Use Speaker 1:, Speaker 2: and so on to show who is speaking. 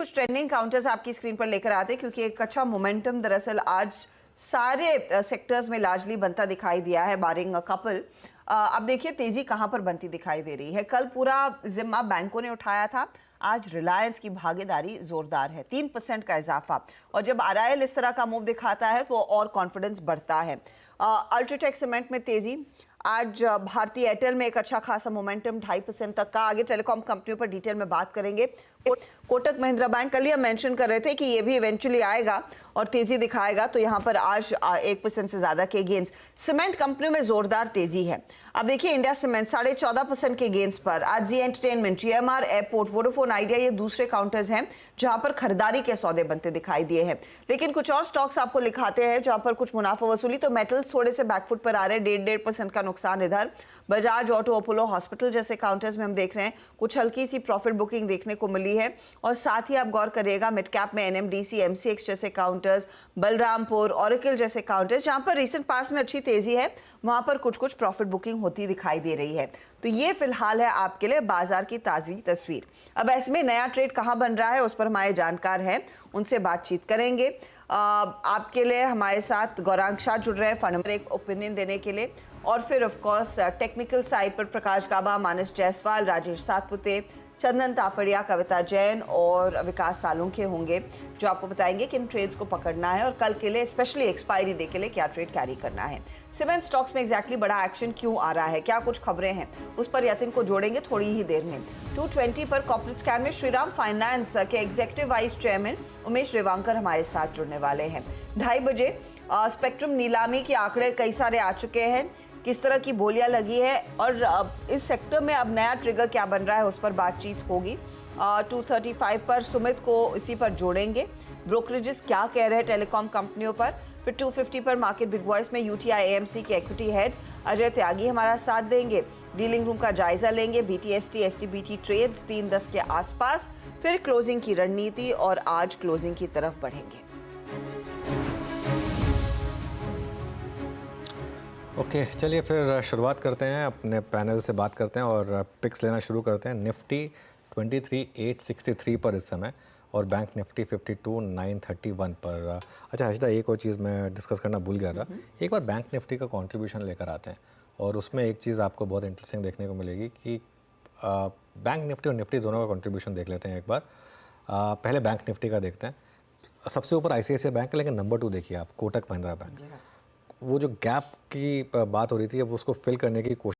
Speaker 1: कुछ trending counters आपकी screen पर लेकर आते हैं क्योंकि एक अच्छा मोमेंटम दरअसल आज सारे सेक्टर्स में लार्जली बनता दिखाई दिया है बारिंग कपल। अब देखिए तेजी कहां पर बनती दिखाई दे रही है। कल पूरा जिम्मा बैंकों ने उठाया था, आज रिलायंस की भागीदारी जोरदार है, 3% का इजाफा। और जब आरआईएल इस तरह का मूव दिखाता है तो और कॉन्फिडेंस बढ़ता है। अल्ट्राटेक सीमेंट में तेजी, आज भारतीय एयरटेल में एक अच्छा खासा मोमेंटम 2.5% तक का। आगे टेलीकॉम कंपनियों पर डिटेल में बात करेंगे। कोटक महिंद्रा बैंक, कल हम मेंशन कर रहे थे कि ये भी इवेंचुअली आएगा और तेजी दिखाएगा, तो यहाँ पर आज 1% से ज्यादा के गेंस। सीमेंट कंपनियों में जोरदार तेजी है। अब देखिए इंडिया सीमेंट 14.5% के गेंस पर। आज Zee entertainment, GMR airport, Vodafone Idea, ये दूसरे काउंटर्स हैं जहां पर खरीदारी के सौदे बनते दिखाई दिए हैं। लेकिन कुछ और स्टॉक्स आपको लिखाते हैं जहां पर कुछ मुनाफा वसूली। तो मेटल्स थोड़े से बैकफुट पर आ रहे हैं, 1.5% का नुकसान इधर। बजाज ऑटो, अपोलो हॉस्पिटल जैसे काउंटर्स में हम देख रहे हैं कुछ हल्की सी प्रॉफिट बुकिंग देखने को मिली है। और साथ ही आप गौर करिएगा मिड कैप में एनएमडीसी, एमसीएक्स जैसे काउंटर्स, बलरामपुर, ऑरेकल जैसे काउंटर्स, जहां पर रिसेंट पास में अच्छी तेजी है वहां पर कुछ कुछ प्रॉफिट बुकिंग होती दिखाई दे रही है। तो ये फिलहाल है आपके लिए बाजार की ताजी तस्वीर। अब ऐसे में नया ट्रेड कहां बन रहा है उस पर हमारे जानकार हैं, उनसे बातचीत करेंगे। आपके लिए हमारे साथ गौरांग शाह जुड़ रहे हैं फंड में एक ओपिनियन देने के लिए, और फिर ऑफ कोर्स टेक्निकल साइड पर प्रकाश गाबा, मानस जायसवाल, राजेश सातपुते, चंदन तापड़िया, कविता जैन और विकास सालुंखे होंगे जो आपको बताएंगे किन ट्रेड्स को पकड़ना है और कल के लिए स्पेशली एक्सपायरी डे के लिए क्या ट्रेड कैरी करना है। सीमेंट स्टॉक्स में एग्जैक्टली बड़ा एक्शन क्यों आ रहा है, क्या कुछ खबरें हैं, उस पर यतिन को जोड़ेंगे थोड़ी ही देर में। 220 पर कॉर्पोरेट स्कैन में श्रीराम फाइनेंस के एग्जीक्यूटिव वाइस चेयरमैन उमेश रेवांकर हमारे साथ जुड़ने वाले हैं। 2:30 बजे स्पेक्ट्रम नीलामी के आंकड़े कई सारे आ चुके हैं, किस तरह की बोलियां लगी है और इस सेक्टर में अब नया ट्रिगर क्या बन रहा है उस पर बातचीत होगी। 2:35 पर सुमित को इसी पर जोड़ेंगे, ब्रोकरेजेस क्या कह रहे हैं टेलीकॉम कंपनियों पर। फिर 2:50 पर मार्केट बिग वॉइस में यूटीआई एएमसी के इक्विटी हेड अजय त्यागी हमारा साथ देंगे, डीलिंग रूम का जायजा लेंगे। बीटीएसटी एसटीबीटी ट्रेड्स 3:10 के आसपास, फिर क्लोजिंग की रणनीति और आज क्लोजिंग की तरफ बढ़ेंगे।
Speaker 2: ओके चलिए फिर शुरुआत करते हैं, अपने पैनल से बात करते हैं और पिक्स लेना शुरू करते हैं। निफ्टी 23,863 पर इस समय और बैंक निफ्टी 52,931 पर। अच्छा हर्षिता, एक और चीज़ मैं डिस्कस करना भूल गया था, एक बार बैंक निफ्टी का कंट्रीब्यूशन लेकर आते हैं और उसमें एक चीज़ आपको बहुत इंटरेस्टिंग देखने को मिलेगी कि बैंक निफ्टी और निफ्टी दोनों का कंट्रीब्यूशन देख लेते हैं एक बार। पहले बैंक निफ्टी का देखते हैं। सबसे ऊपर आईसीआईसीआई बैंक है, लेकिन नंबर 2 देखिए आप, कोटक महिंद्रा बैंक। वो जो गैप की बात हो रही थी अब उसको फिल करने की कोशिश